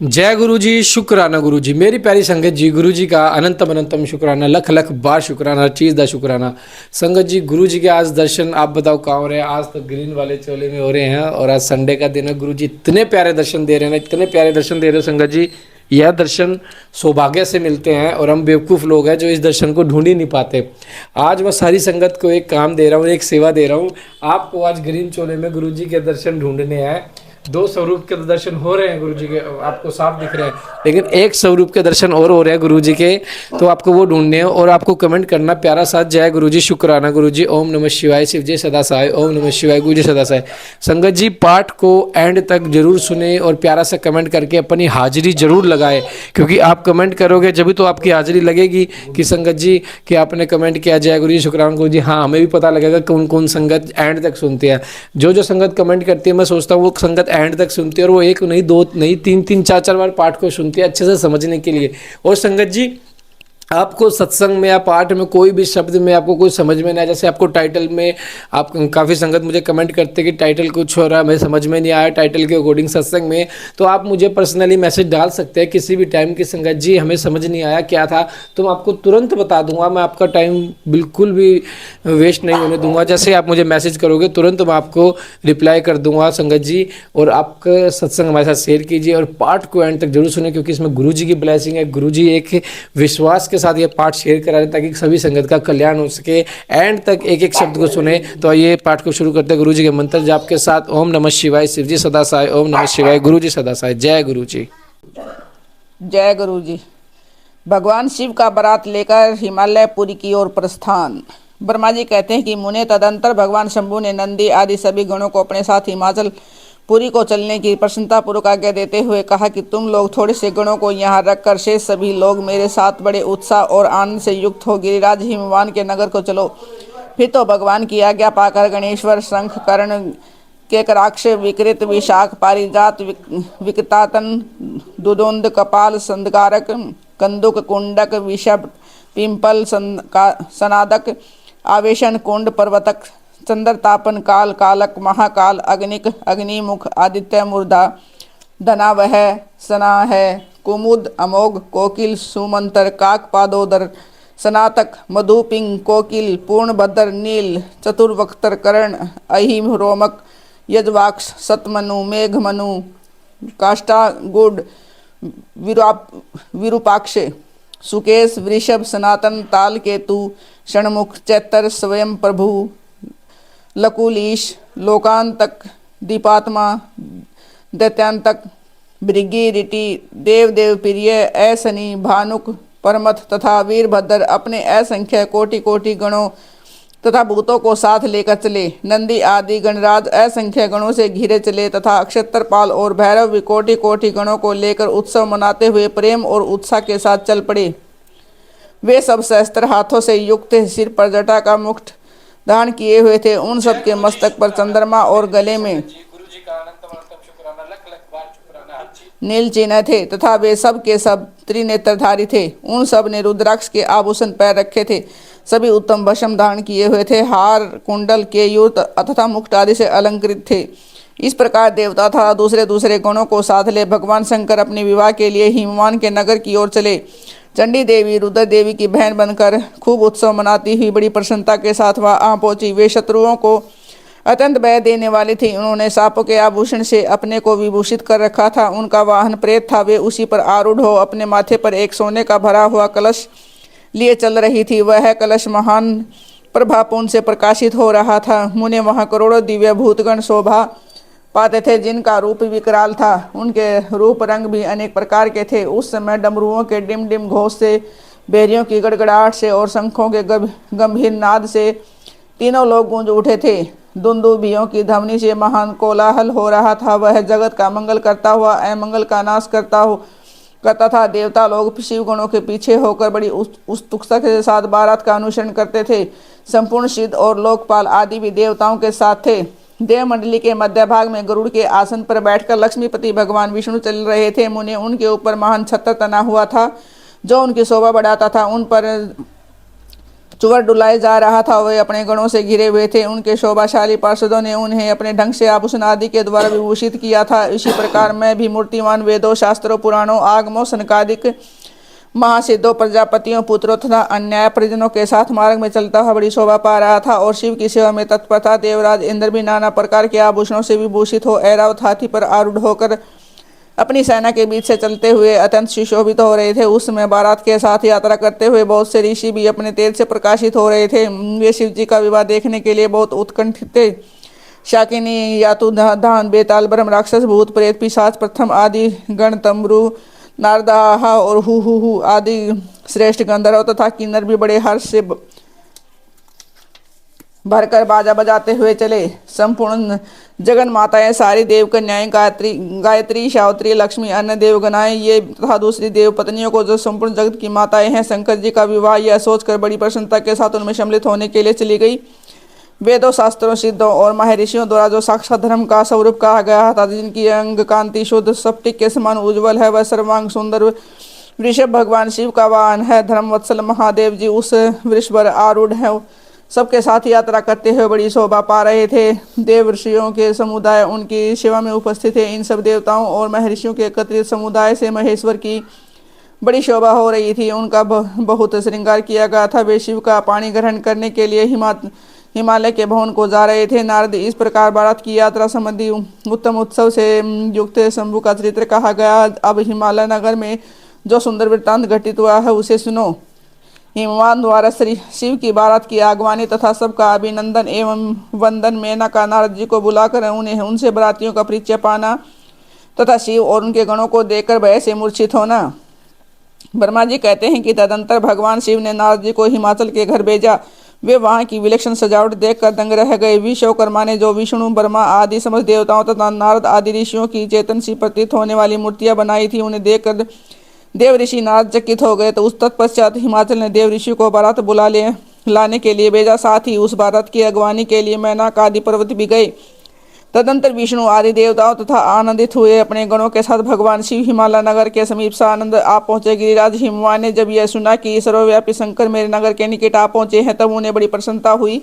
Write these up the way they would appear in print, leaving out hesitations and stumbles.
जय गुरु जी, शुक्राना गुरु जी। मेरी प्यारी संगत जी, गुरु जी का अनंतम अनंतम शुक्राना, लख लख बार शुक्राना, हर चीज़ का शुक्राना। संगत जी, गुरु जी के आज दर्शन आप बताओ कहाँ हो रहे हैं। आज तो ग्रीन वाले चोले में हो रहे हैं और आज संडे का दिन है। गुरु जी इतने प्यारे दर्शन दे रहे हैं ना, इतने प्यारे दर्शन दे रहे हो संगत जी। यह दर्शन सौभाग्य से मिलते हैं और हम बेवकूफ़ लोग हैं जो इस दर्शन को ढूंढ ही नहीं पाते। आज मैं सारी संगत को एक काम दे रहा हूँ, एक सेवा दे रहा हूँ। आपको आज ग्रीन चोले में गुरु जी के दर्शन ढूंढने हैं। दो स्वरूप के दर्शन हो रहे हैं गुरु जी के, आपको साफ दिख रहे हैं, लेकिन एक स्वरूप के दर्शन और हो रहे हैं गुरु जी के, तो आपको वो ढूंढने हैं। और आपको कमेंट करना प्यारा सा जय गुरु जी, शुक्राना गुरु जी, ओम नमः शिवाय, शिव जय सदा साय, ओम नमः शिवाय, गुरु जी सदा साय। संगत जी पाठ को एंड तक जरूर सुने और प्यारा सा कमेंट करके अपनी हाजिरी जरूर लगाए, क्योंकि आप कमेंट करोगे जब तो आपकी हाजिरी लगेगी कि संगत जी कि आपने कमेंट किया जय गुरु जी, शुक्राना गुरु जी। हाँ, हमें भी पता लगेगा कौन कौन संगत एंड तक सुनते हैं। जो जो संगत कमेंट करती है मैं सोचता हूँ वो संगत एंड तक सुनती है, और वो एक नहीं, दो नहीं, तीन तीन, चार चार बार पाठ को सुनती है अच्छे से समझने के लिए। और संगत जी आपको सत्संग में या पाठ में कोई भी शब्द में आपको कोई समझ में नहीं आया, जैसे आपको टाइटल में आप काफ़ी संगत मुझे कमेंट करते कि टाइटल कुछ हो रहा है, मुझे समझ में नहीं आया टाइटल के अकॉर्डिंग सत्संग में, तो आप मुझे पर्सनली मैसेज डाल सकते हैं किसी भी टाइम की। संगत जी हमें समझ नहीं आया क्या था, तो मैं आपको तुरंत बता दूंगा। मैं आपका टाइम बिल्कुल भी वेस्ट नहीं होने दूंगा। जैसे आप मुझे मैसेज करोगे तुरंत मैं आपको रिप्लाई कर दूंगा संगत जी। और आपका सत्संग हमारे साथ शेयर कीजिए और पाठ को एंड तक जरूर सुने, क्योंकि इसमें गुरु जी की ब्लेसिंग है। गुरु जी एक विश्वास के साथ ये पाठ शेयर करा रहे ताकि सभी संगत का कल्याण हो सके। एंड तक एक एक शब्द को सुने। तो आइए पाठ को शुरू करते हैं गुरु जी के मंत्र जाप के साथ। ओम नमः शिवाय, शिव जी सदा साय, ओम नमः शिवाय, गुरु जी सदा साय। जय गुरु जी। जय गुरु जी। भगवान शिव का बारात लेकर हिमालयपुरी की ओर प्रस्थान। ब्रह्मा जी कहते हैं कि मुने तदंतर भगवान शंभु ने नंदी आदि सभी गणों को अपने साथ हिमाचल पुरी को चलने की प्रसन्नता पूर्वक आज्ञा देते हुए कहा कि तुम लोग थोड़े से गणों को यहाँ रखकर शेष सभी लोग मेरे साथ बड़े उत्साह और आनंद से युक्त हो गिरिराज हिमवान के नगर को चलो। फिर तो भगवान की आज्ञा पाकर गणेश्वर, शंख, कर्ण, केकराक्ष, विकृत, विशाख, पारिजात, विकतातन, दुदोंद, कपाल, संदकारक, कंदुक, कुंडक, विषभ, पिंपल, सनादक, आवेशन, कुंड, पर्वतक, चंद्रतापन, काल, कालक, महाकाल, अग्निक, अग्निमुख, आदित्य, मूर्धा, धनावह, सनाह, कुमुद, अमोघ, कोकिल, सुमंतर, काक, पादोदर, सनातक, मधुपिंग, कोकिल, पूर्णभद्र, नील, चतुर्वक्तर, कर्ण, अहिम, रोमक, यजवाक्ष, सतमनु, मेघमनु, काष्टागुड, विरूपाक्ष, सुकेश, वृषभ, सनातन, ताल, केतु, षणमुख, चैतर, स्वयं प्रभु, लकुलीश, लोकांतक, दीपात्मा, दैत्यांतक, भृगी, ऋटि, देव देव प्रिय, ऐसनी, भानुक, परमथ तथा वीरभद्र अपने असंख्य कोटि कोटि गणों तथा भूतों को साथ लेकर चले। नंदी आदि गणराज असंख्य गणों से घिरे चले तथा अक्षत्रपाल और भैरव भी कोटि कोटि गणों को लेकर उत्सव मनाते हुए प्रेम और उत्साह के साथ चल पड़े। वे सब सहस्त्र हाथों से युक्त सिर पर जटा का मुकुट धारण किए हुए थे। उन सब के मस्तक पर चंद्रमा और गले में नील चिन्ह थे तथा वे सब के सब त्रिनेत्रधारी थे। उन सब ने रुद्राक्ष के आभूषण पैर रखे थे। सभी उत्तम भस्म धारण किए हुए थे। हार, कुंडल, केयूर तथा मुकुट आदि से अलंकृत थे। इस प्रकार देवता तथा दूसरे दूसरे गणों को साथ ले भगवान शंकर अपने विवाह के लिए हिमवान के नगर की ओर चले। चंडी देवी रुद्र देवी की बहन बनकर खूब उत्सव मनाती हुई बड़ी प्रसन्नता के साथ वह आ पहुंची। वे शत्रुओं को अत्यंत भय देने वाली थी। उन्होंने सांपों के आभूषण से अपने को विभूषित कर रखा था। उनका वाहन प्रेत था। वे उसी पर आरूढ़ हो अपने माथे पर एक सोने का भरा हुआ कलश लिए चल रही थी। वह कलश महान प्रभापुंज से प्रकाशित हो रहा था। मुने वहाँ करोड़ों दिव्य भूतगण शोभा पाते थे, जिनका रूप विकराल था। उनके रूप रंग भी अनेक प्रकार के थे। उस समय डमरुओं के डिम डिम घोष से, बेरियों की गड़गड़ाहट से और शंखों के गंभीर नाद से तीनों लोग गूंज उठे थे। दुंदुभियों की ध्वनि से महान कोलाहल हो रहा था। वह जगत का मंगल करता हुआ अमंगल का नाश करता था। देवता लोग शिव गणों के पीछे होकर बड़ी उत्सुकता के साथ बारात का अनुसरण करते थे। संपूर्ण सिद्ध और लोकपाल आदि भी देवताओं के साथ थे। देव मंडली के मध्य भाग में गरुड़ के आसन पर बैठकर लक्ष्मीपति भगवान विष्णु चल रहे थे। मुने उनके ऊपर महान छत्र तना हुआ था जो उनकी शोभा बढ़ाता था। उन पर चुवर डुलाए जा रहा था। वे अपने गणों से घिरे हुए थे। उनके शोभाशाली पार्षदों ने उन्हें अपने ढंग से आभूषण आदि के द्वारा विभूषित किया था। इसी प्रकार मैं भी मूर्तिमान वेदों, शास्त्रों, पुराणों, आगमों, सनकादिक महासिद्धों, प्रजापतियों, पुत्रों तथा अन्याय परिजनों के साथ मार्ग में चलता हुआ बड़ी शोभा पा रहा था और शिव की सेवा में तत्पर था। देवराज इंद्र भी नाना प्रकार के आभूषणों से विभूषित हो ऐरावत हाथी पर आरूढ़ होकर अपनी सेना के बीच से चलते हुए अत्यंत सुशोभित हो रहे थे। उस समय बारात के साथ यात्रा करते हुए बहुत से ऋषि भी अपने तेज से प्रकाशित हो रहे थे। वे शिव जी का विवाह देखने के लिए बहुत उत्कंठित थे। शाकिनी, यातु, धान, बेताल, ब्रह्म, राक्षस, भूत, प्रेत, पिशाच, प्रथम आदि गण, तम्बरू, नारदाहा और हु आदि श्रेष्ठ गंधर्व तथा किन्नर भी बड़े हर्ष से भरकर बाजा बजाते हुए चले। संपूर्ण जगन माताएं, सारी देव कन्याएं, गायत्री, सावित्री, लक्ष्मी, अन्य देवगणाएं, ये तथा दूसरी देव पत्नियों को जो संपूर्ण जगत की माताएं हैं, शंकर जी का विवाह यह सोचकर बड़ी प्रसन्नता के साथ उनमें सम्मिलित होने के लिए चली गई। वेदों, शास्त्रों, सिद्धों और महर्षियों द्वारा जो साक्षात धर्म का स्वरूप कहा गया था, जिनकी अंग कांति शुद्ध स्फटिक के समान उज्ज्वल है, वह सर्वांग सुंदर वृषभ भगवान शिव का वाहन है। धर्मवत्सल महादेव जी उस वृषभ पर आरूढ़ है। सबके साथ यात्रा करते हुए बड़ी शोभा पा रहे थे। देव ऋषियों के समुदाय उनकी सेवा में उपस्थित थे। इन सब देवताओं और महर्षियों के एकत्रित समुदाय से महेश्वर की बड़ी शोभा हो रही थी। उनका बहुत श्रृंगार किया गया था। वे शिव का पानी ग्रहण करने के लिए हिमालय के भवन को जा रहे थे। नारद, इस प्रकार बारात की यात्रा संबंधी उत्तम उत्सव से युक्त शंभु का चरित्र कहा गया। अब हिमालय नगर में जो सुंदर वृत्तांत घटित हुआ है उसे सुनो। हिमवान द्वारा श्री शिव की बारात की आगवानी तथा सबका अभिनंदन एवं वंदन मेनका नारद जी को बुलाकर उन्हें उनसे बारातियों का परिचय पाना तथा शिव और उनके गणों को देखकर भय से मूर्छित होना। ब्रह्मा जी कहते हैं कि तदंतर भगवान शिव ने नारद जी को हिमाचल के घर भेजा। वे वहां की विलक्षण सजावट देखकर दंग रह गए। विश्वकर्मा ने जो विष्णु, ब्रह्मा आदि समस्त देवताओं तथा नारद आदि ऋषियों की चेतन सी प्रतीत होने वाली मूर्तियां बनाई थी, उन्हें देखकर देव ऋषि नारद चकित हो गए। तो उस तत्पश्चात हिमाचल ने देव ऋषि को बारात लाने के लिए भेजा। साथ ही उस बारात की अगवानी के लिए मैनाक आदि पर्वत भी गए। तदंतर विष्णु आदि देवताओं तथा आनंदित हुए अपने गणों के साथ भगवान शिव हिमालय नगर के समीप से आनंद आप पहुंचे। गिरिराज हिमवान ने जब यह सुना कि सर्वव्यापी शंकर मेरे नगर के निकट आ पहुंचे हैं, तब उन्हें बड़ी प्रसन्नता हुई।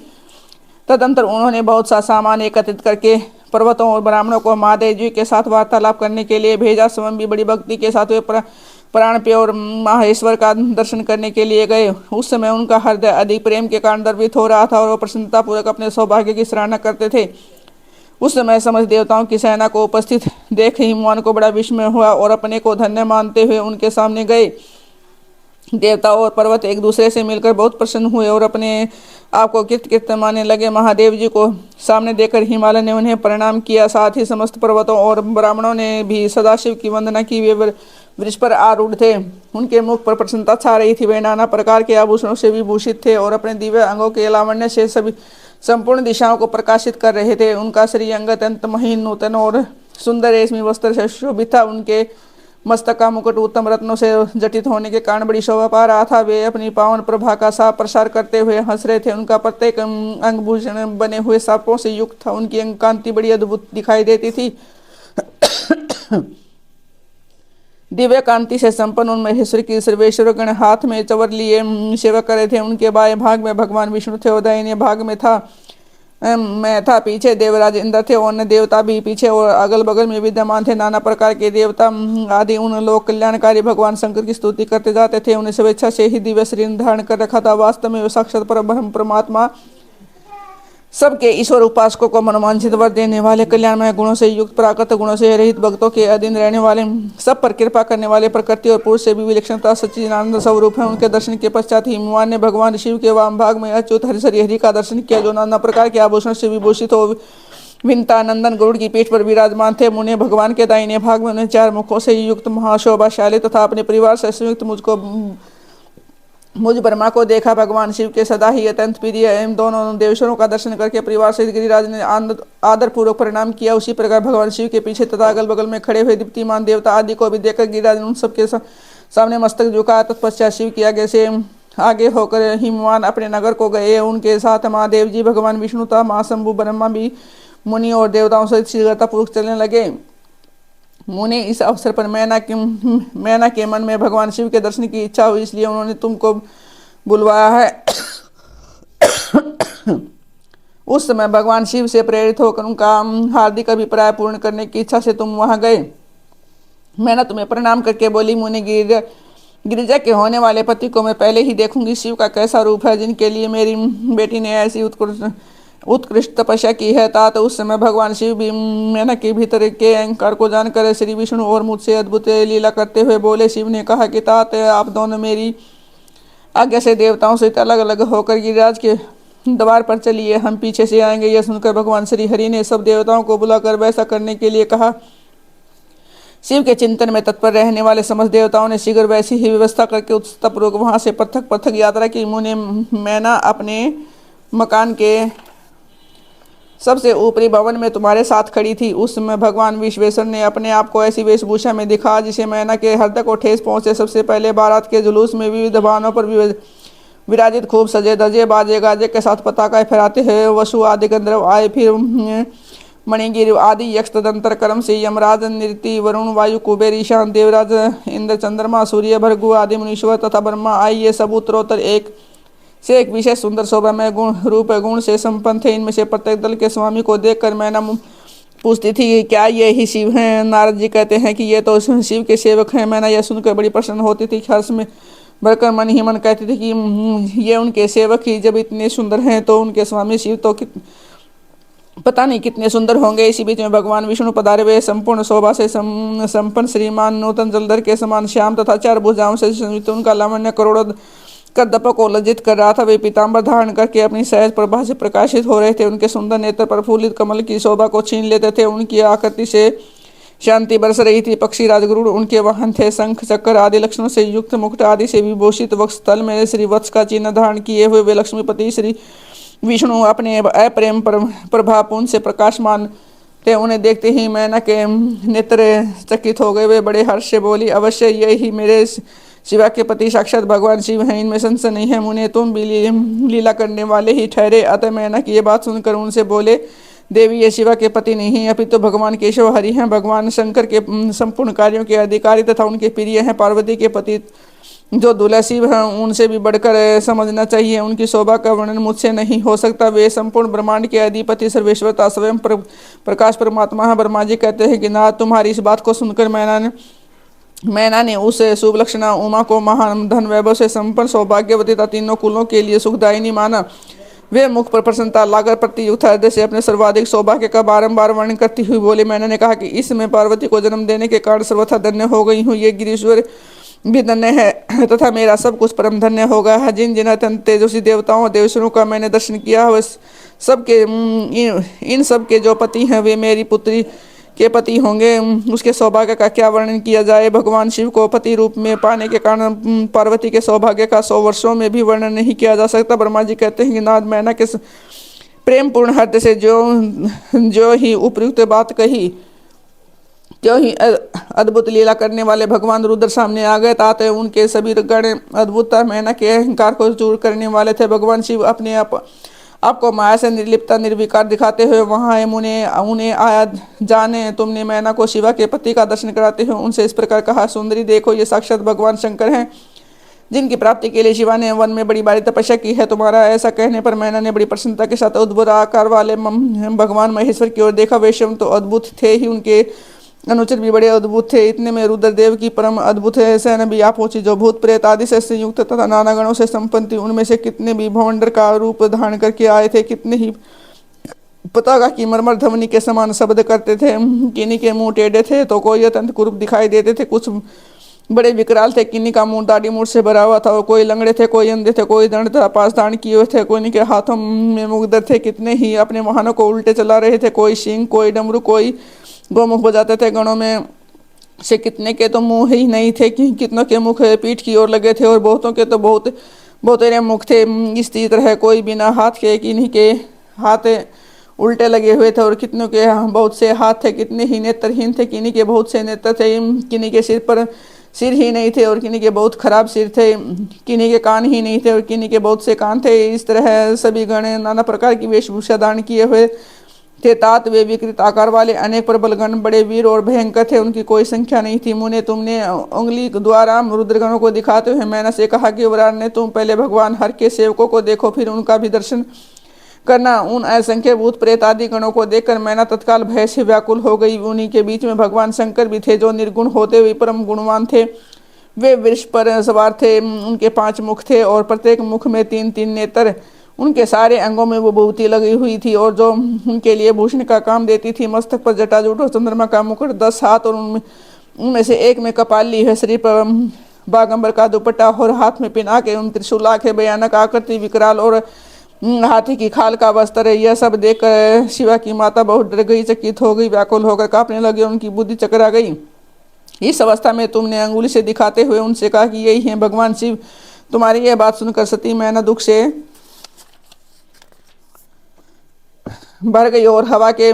तदंतर उन्होंने बहुत सा सामान एकत्रित करके पर्वतों और ब्राह्मणों को महादेव जी के साथ वार्तालाप करने के लिए भेजा। स्वयं भी बड़ी भक्ति के साथ वे प्राण पे और माहेश्वर का दर्शन करने के लिए गए। उस समय उनका हृदय अधिक प्रेम के कारण द्रवित हो रहा था और वह प्रसन्नता पूर्वक अपने सौभाग्य की सराहना करते थे। उस समय समस्त देवताओं की सेना को उपस्थित देख हिमवान को बड़ा विस्मय हुआ और अपने को धन्य मानते हुए उनके सामने गए। देवता और पर्वत एक दूसरे से मिलकर बहुत प्रसन्न हुए और अपने आप को कृत मानने लगे। महादेव जी को सामने देखकर हिमालय ने उन्हें प्रणाम किया। साथ ही समस्त पर्वतों और ब्राह्मणों ने भी सदाशिव की वंदना की। वे वृक्ष पर आरूढ़ थे। उनके मुख पर प्रसन्नता छा रही थी। वे नाना प्रकार के आभूषणों से विभूषित थे और अपने दिव्य अंगों के लावण्य से सभी संपूर्ण दिशाओं को प्रकाशित कर रहे थे। उनका श्री अंग अत्यंत महीन, नूतन और सुंदर रेशमी वस्त्र से शोभित था। उनके मस्तक का मुकुट उत्तम रत्नों से जटित होने के कारण बड़ी शोभा पा रहा था। वे अपनी पावन प्रभा का साफ प्रसार करते हुए हंस रहे थे। उनका प्रत्येक अंग भूषण बने हुए सांपों से युक्त था। उनकी अंग कांति बड़ी अद्भुत दिखाई देती थी। दिव्य कांति से संपन्न उन महेश्वर की सर्वेश्वर गण हाथ में चवर लिए सेवा कर रहे थे। उनके बाएं भाग में भगवान विष्णु थे और दाहिने भाग में मैं था। पीछे देवराज इंद्र थे और अन्य देवता भी पीछे और अगल बगल में विद्यमान थे। नाना प्रकार के देवता आदि उन लोक कल्याणकारी भगवान शंकर की स्तुति करते जाते थे। उन्हें स्वेच्छा से ही दिव्य शरीर धारण कर रखा था। वास्तव में वे साक्षात परब्रह्म परमात्मा, सबके ईश्वर उपासकों को मनोवांछित वर देने वाले, कल्याणमय गुणों से युक्त, प्राकृत गुणों से रहित, भक्तों के अधीन रहने वाले, सब पर कृपा करने वाले, प्रकृति और पुरुष से भी विलक्षणता सच्चिदानंद स्वरूप है। उनके दर्शन के पश्चात हिमवान ने भगवान शिव के वाम भाग में अच्युत हरि का दर्शन किया, जो नाना प्रकार के आभूषण से विभूषित हो विंता नंदन गरुड़ की पीठ पर विराजमान थे। मुने भगवान के दाहिने भाग में उन्हें 4 मुखों से युक्त महाशोभाशाली तथा अपने परिवार से संयुक्त मुझ ब्रह्मा को देखा। भगवान शिव के सदा ही अत्यंत प्रिय एवं दोनों देवेश्वरों का दर्शन करके परिवार से गिरिराज ने आदर पूर्वक प्रणाम किया। उसी प्रकार भगवान शिव के पीछे तथा अगल बगल में खड़े हुए दीप्तिमान देवता आदि को भी देखकर गिरिराज ने उन सबके सामने मस्तक झुकाया। तत्पश्चात शिव की आगे से आगे होकर हिमवान अपने नगर को गए। उनके साथ महादेव जी, भगवान विष्णु तथा महाशंभु ब्रह्मा भी मुनि और देवताओं से शीघ्रतापूर्वक चलने लगे। मुने इस अवसर पर मैना के मन में भगवान शिव के दर्शन की इच्छा हुई, इसलिए उन्होंने तुमको बुलवाया है। उस समय भगवान शिव से प्रेरित होकर उनका हार्दिक अभिप्राय पूर्ण करने की इच्छा से तुम वहां गए। मैना तुम्हें प्रणाम करके बोली, मुनि गिरिजा के होने वाले पति को मैं पहले ही देखूंगी। शिव का कैसा रूप है जिनके लिए मेरी बेटी ने ऐसी उत्कृष्ट तपस्या की है। तात उस समय भगवान शिव भी मैना के भीतर के अहंकार को जानकर श्री विष्णु और मुझसे अद्भुत लीला करते हुए बोले। शिव ने कहा कि तात, आप दोनों मेरी आज्ञा से देवताओं से अलग अलग होकर गिरिराज के द्वार पर चलिए, हम पीछे से आएंगे। यह सुनकर भगवान श्री हरि ने सब देवताओं को बुलाकर वैसा करने के लिए कहा। शिव के चिंतन में तत्पर रहने वाले समस्त देवताओं ने शीघ्र वैसी ही व्यवस्था करके उत्सवपूर्वक वहां से पृथक पृथक यात्रा की। मुने मैना अपने मकान के सबसे ऊपरी भवन में तुम्हारे साथ खड़ी थी। उस समय भगवान विश्वेश्वर ने अपने आप को ऐसी वेशभूषा में दिखा जिसे मैना के हृदय को ठेस पहुंचे। सबसे पहले बारात के जुलूस में विविध वाहनों पर विराजित खूब सजे धजे बाजे गाजे के साथ पताका फहराते हुए वसु आदि गंधर्व आए। फिर मणिगिर आदि यक्ष, तदंतर कर्म से यमराज, नृति, वरुण, वायु, कुबेर, ईशान, देवराज, इंद्र, चंद्रमा, सूर्य, भृगु आदि मुनीश्वर तथा ब्रह्मा आए। ये सब उत्तरोत्तर एक से एक विशेष सुंदर शोभा में रूप गुण से संपन्न थे। इनमें से प्रत्येक दल के स्वामी को देखकर मैना पूछती थी कि क्या ये ही शिव हैं? नारद जी कहते हैं कि ये तो शिव के सेवक हैं। मैना यह सुनकर बड़ी प्रसन्न होती थी। हर्ष में भरकर मन ही मन कहती थी कि ये उनके सेवक ही जब इतने सुंदर हैं तो उनके स्वामी शिव तो पता नहीं कितने सुंदर होंगे। इसी बीच में भगवान विष्णु पधारे। वे संपूर्ण शोभा से संपन्न श्रीमान, नूतन जलधर के समान श्याम तथा चार भुजाओं से संयुक्त उनका लावण्य करोड़ों दर्पकों को लज्जित कर रहा था। वे पीताम्बर धारण करके अपनी सहज प्रभा से प्रकाशित हो रहे थे। उनके सुंदर नेत्र प्रफुल्लित कमल की शोभा को छीन लेते थे। उनकी आकृति से शांति बरस रही थी। पक्षी राजगरुड़ उनके वाहन थे। शंख चक्र आदि लक्षणों से युक्त मुकुट आदि से विभूषित वक्षस्थल में श्री वत्स का चिन्ह धारण किए हुए वे लक्ष्मीपति श्री विष्णु अपने अप्रेम प्रभापूर्ण से प्रकाशमान थे। उन्हें देखते ही मैना के नेत्र चकित हो गए। वे बड़े हर्ष से बोली, अवश्य यही मेरे शिवा के पति साक्षात भगवान शिव हैं, इनमें संशय नहीं है। मुने तुम भी लीला करने वाले ही ठहरे। अतः मैना की ये बात सुनकर उनसे बोले, देवी ये शिवा के पति नहीं अपितु तो भगवान केशव हरि हैं। भगवान शंकर के संपूर्ण कार्यों के अधिकारी तथा उनके प्रिय हैं। पार्वती के पति जो दूल्हा शिव हैं उनसे भी बढ़कर समझना चाहिए। उनकी शोभा का वर्णन मुझसे नहीं हो सकता। वे संपूर्ण ब्रह्मांड के अधिपति सर्वेश्वरता स्वयं प्रकाश परमात्मा है। ब्रह्मा जी कहते हैं कि नाथ, तुम्हारी इस बात को सुनकर मैना ने उस शुभ लक्षणा उमा को महान धन वैभव से संपन्न सौभाग्यवती तथा तीनों कुलों के लिए सुखदायिनी माना। वे मुख पर प्रसन्नता लाकर प्रतियुक्त हृदय से अपने सर्वाधिक सौभाग्य का बारंबार वर्णन करती हुई बोले। मैंने कहा कि इसमें पार्वती को जन्म देने के कारण सर्वथा धन्य हो गई हूँ। ये गिरीश्वर भी धन्य है तथा मेरा सब कुछ परम धन्य हो गया है। जिन जिन अत्यंत तेजस्वी देवताओं और देवेश्वरों का मैंने दर्शन किया वह सबके इन सब के जो पति हैं वे मेरी पुत्री के पति होंगे। उसके सौभाग्य का क्या वर्णन किया जाए। भगवान शिव को पति रूप में पाने के कारण पार्वती के सौभाग्य का 100 वर्षों में भी वर्णन नहीं किया जा सकता। ब्रह्मा जी कहते हैं कि नाथ, मैना के प्रेम पूर्ण हृदय से जो ही उपयुक्त बात कही त्यों ही अद्भुत लीला करने वाले भगवान रुद्र सामने आ गए। ताते उनके सभी गण अद्भुतता मैना के अहंकार को दूर करने वाले थे। भगवान शिव अपने आपको माया से निर्लिप्तता निर्विकार दिखाते हुए वहाँ आए। उन्हें आया जाने तुमने मैना को शिवा के पति का दर्शन कराते हुए उनसे इस प्रकार कहा, सुंदरी देखो ये साक्षात भगवान शंकर हैं जिनकी प्राप्ति के लिए शिवा ने वन में बड़ी भारी तपस्या की है। तुम्हारा ऐसा कहने पर मैना ने बड़ी प्रसन्नता के साथ अद्भुत आकार वाले भगवान महेश्वर की ओर देखा। वे स्वयं तो अद्भुत थे ही, उनके अनुचर भी बड़े अद्भुत थे। इतने में रुद्रदेव की परम अद्भुत सेना भी आ पहुंची जो भूत प्रेत आदि से संयुक्त तथा नाना गणों से संपन्न थी। उनमें से कितने भी भवंडर का रूप धारण करके आए थे, कितने ही पताका की मरमर ध्वनि के समान शब्द करते थे। किन्हीं के मुंह टेढ़े थे तो कोई अत्यंत कुरूप दिखाई देते थे। कुछ बड़े विकराल थे, किन्हीं का मुंह दाढ़ी मूठ से भरा हुआ था। कोई लंगड़े थे, कोई अंधे थे, कोई दंड तथा पास धारण किए हुए थे, कोई के हाथों में मुगदर थे। कितने ही अपने वाहनों को उल्टे चला रहे थे। कोई सिंह, कोई डमरू, कोई गोमुख बजाते थे। गणों में से कितने के तो मुंह ही नहीं थे, कितनों के मुख पीठ की ओर लगे थे और बहुतों के तो बहुतेरे मुख थे। इस तरह कोई बिना हाथ के, किन्हीं के हाथ उल्टे लगे हुए थे और कितनों के बहुत से हाथ थे। कितने ही नेत्रहीन थे, किन्हीं के बहुत से नेत्र थे। किन्हीं के सिर पर सिर ही नहीं थे और किन्हीं के बहुत खराब सिर थे। किन्हीं के कान ही नहीं थे और किन्हीं के बहुत से कान थे। इस तरह सभी गण नाना प्रकार की वेशभूषा धारण किए हुए थे। तात वे विकृत आकार वाले अनेक प्रबल गण बड़े वीर और भयंकर थे, उनकी कोई संख्या नहीं थी। मुने तुमने उंगली द्वारा रुद्रगणों को दिखाते हुए मैना से कहा कि वरान ने तुम पहले भगवान हर के सेवकों को देखो, फिर उनका भी दर्शन करना। उन असंख्य भूत प्रेत आदि गणों को देखकर मैना तत्काल भय से व्याकुल हो गई। उन्हीं के बीच में भगवान शंकर भी थे, जो निर्गुण होते हुए परम गुणवान थे। वे वृक्ष पर सवार थे, उनके 5 मुख थे और प्रत्येक मुख में 3-3 नेत्र। उनके सारे अंगों में वो विभूति लगी हुई थी और जो उनके लिए भूषण का काम देती थी। मस्तक पर जटाजूट और चंद्रमा का मुकुट, 10 हाथ और उनमें से एक में कपाली है, शरीर पर बागंबर का दुपट्टा और हाथ में पिना के उन त्रिशूल, आंखें भयानक आकृति विकराल और हाथी की खाल का वस्त्र है। यह सब देखकर शिवा की माता बहुत डर गई, चकित हो गई, व्याकुल होकर कांपने लगी, उनकी बुद्धि चकरा गई। इस अवस्था में तुमने अंगुली से दिखाते हुए उनसे कहा कि यही है भगवान शिव। तुम्हारी यह बात सुनकर सती मैना दुख से भर गई और हवा के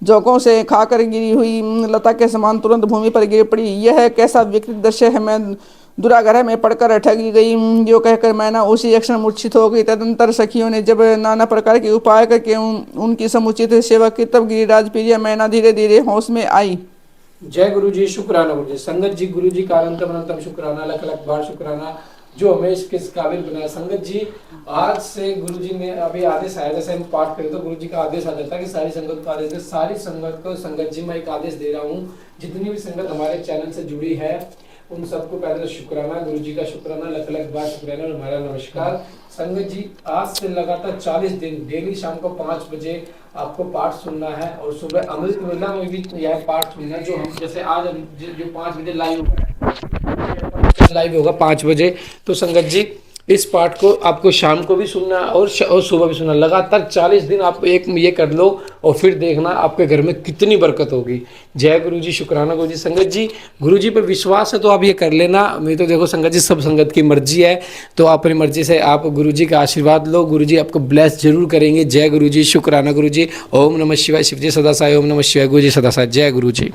झोंकों से खाकर गिरी हुई लता के समान तुरंत भूमि पर गिर पड़ी। यह कैसा विकृत दृश्य है, मैं दुराग्रह में पड़कर ठगी गई, जो कहकर मैना उसी क्षण मूर्छित हो गई। तदंतर सखियों ने जब नाना प्रकार के उपाय करके उनकी समुचित सेवा की, तब गिरिराज प्रिय मैना धीरे धीरे होश में आई। जय गुरु जी, शुक्राना गुरु जी। संगत जी, गुरु जी का अनंतम अनंतम शुक्राना, लख लख बार शुक्राना जो हमें इसके काबिल बनाया। संगत जी, आज से गुरु जी ने अभी आदेश आया, जैसे हम पाठ करें तो गुरु जी का आदेश आ जाता है कि सारी संगत को आदेश दे। सारी संगत को संगत जी मैं एक आदेश दे रहा हूँ, जितनी भी संगत हमारे चैनल से जुड़ी है उन सबको पहले तो शुक्राना, गुरु जी का शुक्राना, लख लख बार शुक्राना और हमारा नमस्कार। संगत जी, आज से लगातार 40 दिन डेली शाम को 5 बजे आपको पाठ सुनना है और सुबह अमृत वेला में भी यह पाठ सुनना है। जो हम जैसे आज जो 5 बजे लाइव होगा 5 बजे, तो संगत जी इस पाठ को आपको शाम को भी सुनना और सुबह भी सुनना। लगातार 40 दिन आप एक ये कर लो और फिर देखना आपके घर में कितनी बरकत होगी। जय गुरु जी, शुक्राना गुरु जी। संगत जी, गुरु जी पर विश्वास है तो आप ये कर लेना। मैं तो देखो संगत जी, सब संगत की मर्जी है, तो अपनी मर्जी से आप गुरु जी का आशीर्वाद लो, गुरु जी आपको ब्लेस जरूर करेंगे। जय गुरु जी, शुक्राना गुरु जी। ओम नमः शिवाय। शिव जी सदा साई। ओम नमः शिवाय। गुरु जी सदा साई। जय गुरु जी।